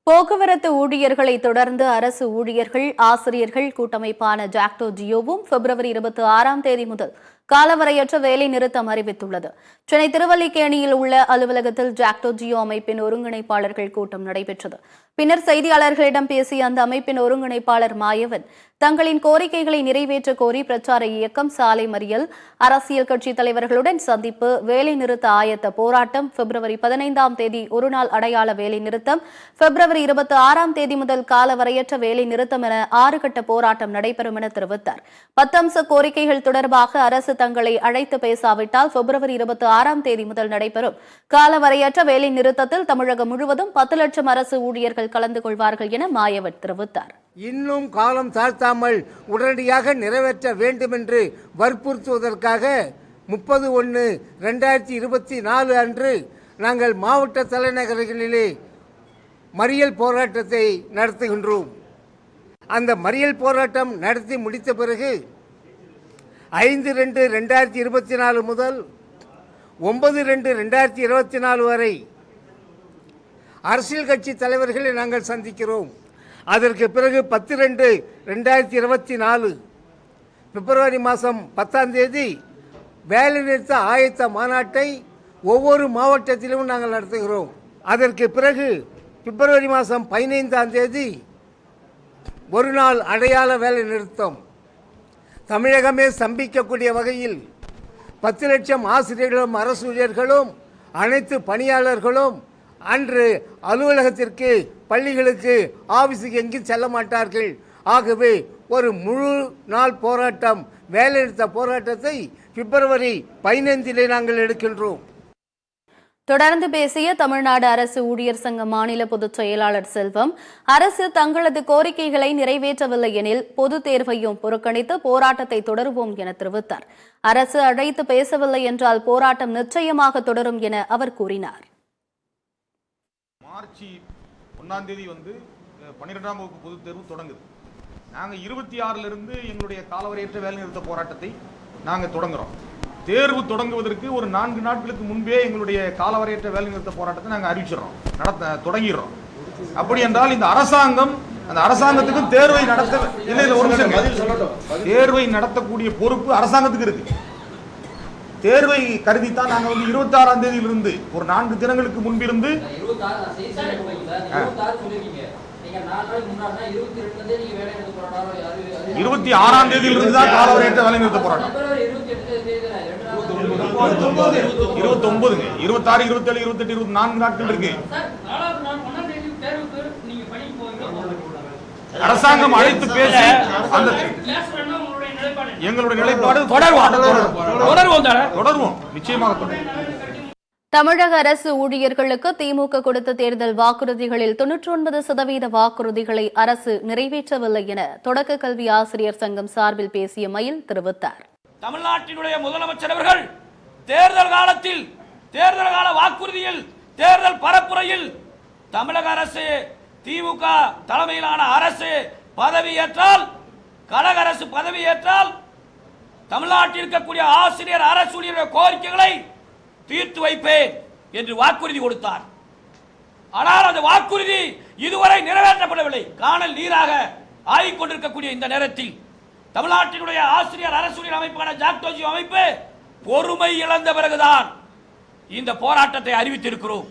போக்குவரத்து ஊழியர்களை தொடர்ந்து அரசு ஊழியர்கள் ஆசிரியர்கள் கூட்டமைப்பான ஜாக்டோ ஜியோவும் பிப்ரவரி 26ஆம் தேதி முதல் காலவரையற்ற வேலை நிறுத்தம் அறிவித்துள்ளது. சென்னை திருவல்லிக்கேணியில் உள்ள அலுவலகத்தில் ஜாக்டோ ஜியோ அமைப்பின் ஒருங்கிணைப்பாளர்கள் கூட்டம் நடைபெற்றது. பின்னர் செய்தியாளர்களிடம் பேசிய அந்த அமைப்பின் ஒருங்கிணைப்பாளர் மாயவன், தங்களின் கோரிக்கைகளை நிறைவேற்ற கோரி பிரச்சார இயக்கம், சாலை மறியல், அரசியல் கட்சி தலைவர்களுடன் சந்திப்பு, வேலை நிறுத்த ஆயத்த போராட்டம், பிப்ரவரி 15ஆம் தேதி ஒருநாள் அடையாள வேலை நிறுத்தம், பிப்ரவரி 26ஆம் தேதி முதல் காலவரையற்ற வேலை நிறுத்தம் என 6 கட்ட போராட்டம் நடைபெறும் என தெரிவித்தார். 10 அம்ச கோரிக்கைகள் தொடர்பாக அரசு தங்களை அழைத்து பேசாவிட்டால் பிப்ரவரி 26ஆம் தேதி முதல் நடைபெறும் காலவரையற்ற வேலை நிறுத்தத்தில் தமிழகம் முழுவதும் 10 லட்சம் அரசு ஊழியர்கள் கலந்து கொள்வார்கள் என மாயவன் தெரிவித்தார். இன்னும் காலம் தாழ்த்தாமல் உடனடியாக நிறைவேற்ற வேண்டும் என்று வற்புறுத்துவதற்காக 30/1/2024 அன்று நாங்கள் மாவட்ட தலைநகரங்களிலே மறியல் போராட்டத்தை நடத்துகின்றோம். அந்த மறியல் போராட்டம் நடத்தி முடித்த பிறகு 5/2/2024 முதல் 9/2/2024 வரை அரசியல் கட்சி தலைவர்களை நாங்கள் சந்திக்கிறோம். அதற்கு பிறகு 10/2/2024 பிப்ரவரி மாதம் 10ஆம் தேதி வேலைநிறுத்த ஆயத்த மாநாட்டை ஒவ்வொரு மாவட்டத்திலும் நாங்கள் நடத்துகிறோம். அதற்கு பிறகு பிப்ரவரி மாதம் 15ஆம் தேதி ஒரு நாள் அடையாள வேலை நிறுத்தம். தமிழகமே ஸ்தம்பிக்கக்கூடிய வகையில் 10 லட்சம் ஆசிரியர்களும் அரசு ஊழியர்களும் அனைத்து பணியாளர்களும் அன்று அலுவலகத்திற்கு, பள்ளிகளுக்கு, ஆபீஸுக்கு எங்கும் செல்ல மாட்டார்கள். ஆகவே ஒரு முழு நாள் போராட்டம், வேலைநிறுத்த போராட்டத்தை பிப்ரவரி 15 நாங்கள் எடுக்கின்றோம். தொடர்ந்து பேசிய தமிழ்நாடு அரசு ஊழியர் சங்க மாநில பொதுச் செயலாளர் செல்வம், அரசு தங்களது கோரிக்கைகளை நிறைவேற்றவில்லை எனில் பொது தேர்வையும் புறக்கணித்து போராட்டத்தை தொடருவோம் என தெரிவித்தார். அரசு அழைத்து பேசவில்லை என்றால் போராட்டம் நிச்சயமாக தொடரும் என அவர் கூறினார். மார்ச் 1ஆம் தேதி 12ஆம் வகுப்பு பொதுத் தேர்வு தொடங்குது. நாங்கள் 26லிருந்து எங்களுடைய காலவரையற்ற வேலைநிறுத்த போராட்டத்தை நாங்கள் தொடங்குறோம். தேர்வு தொடங்குவதற்கு ஒரு 4 நாட்களுக்கு முன்பே எங்களுடைய காலவரையற்ற வேலைநிறுத்த போராட்டத்தை நாங்கள் அறிவிச்சிடறோம், தொடங்கிடுறோம். அப்படி என்றால் இந்த அரசாங்கம், அந்த அரசாங்கத்துக்கு தேர்வை தேர்வை நடத்தக்கூடிய பொறுப்பு அரசாங்கத்துக்கு இருக்கு. தேர்வை கருதித்தான் நாங்கள் 26ஆம் தேதியிலிருந்து ஒரு 4 தினங்களுக்கு முன்பிருந்து 26ஆம் தேதியிலிருந்து தான் காலவரையற்ற வேலைநிறுத்த போராட்டம். 29, 26, 27, 28, 24 நாட்கள் இருக்கு. அரசாங்கம் அழைத்து பேசி அந்த எங்களுடைய நிலைப்பாடு தொடர்வோம், நிச்சயமாக தொடரும். தமிழக அரசு ஊழியர்களுக்கு திமுக கொடுத்த தேர்தல் வாக்குறுதிகளில் 99% வாக்குறுதிகளை அரசு நிறைவேற்றவில்லை என தொடக்க கல்வி ஆசிரியர் சங்கம் சார்பில் பேசிய மயில் தெரிவித்தார். தமிழ்நாட்டினுடைய முதலமைச்சர் அவர்கள் தேர்தல் காலத்தில், தேர்தல் கால வாக்குறுதியில், தேர்தல் பரப்புரையில் தமிழக அரசு, திமுக தலைமையிலான அரசு பதவியேற்றால், கழக அரசு பதவியேற்றால் தமிழ்நாட்டில் இருக்கக்கூடிய ஆசிரியர், அரசு ஊழியர் கோரிக்கைகளை தீர்த்து வைப்பேன் என்று வாக்குறுதி கொடுத்தார். ஆனால் அந்த வாக்குறுதி இதுவரை நிறைவேற்றப்படவில்லை. காணல் நீராக ஆகிக் கொண்டிருக்கக்கூடிய இந்த நேரத்தில் தமிழ்நாட்டினுடைய ஆசிரியர், அரசு ஊழியர் அமைப்பான ஜாக்டோ ஜியோ அமைப்பு பொறுமை இழந்த பிறகுதான் இந்த போராட்டத்தை அறிவித்திருக்கிறோம்.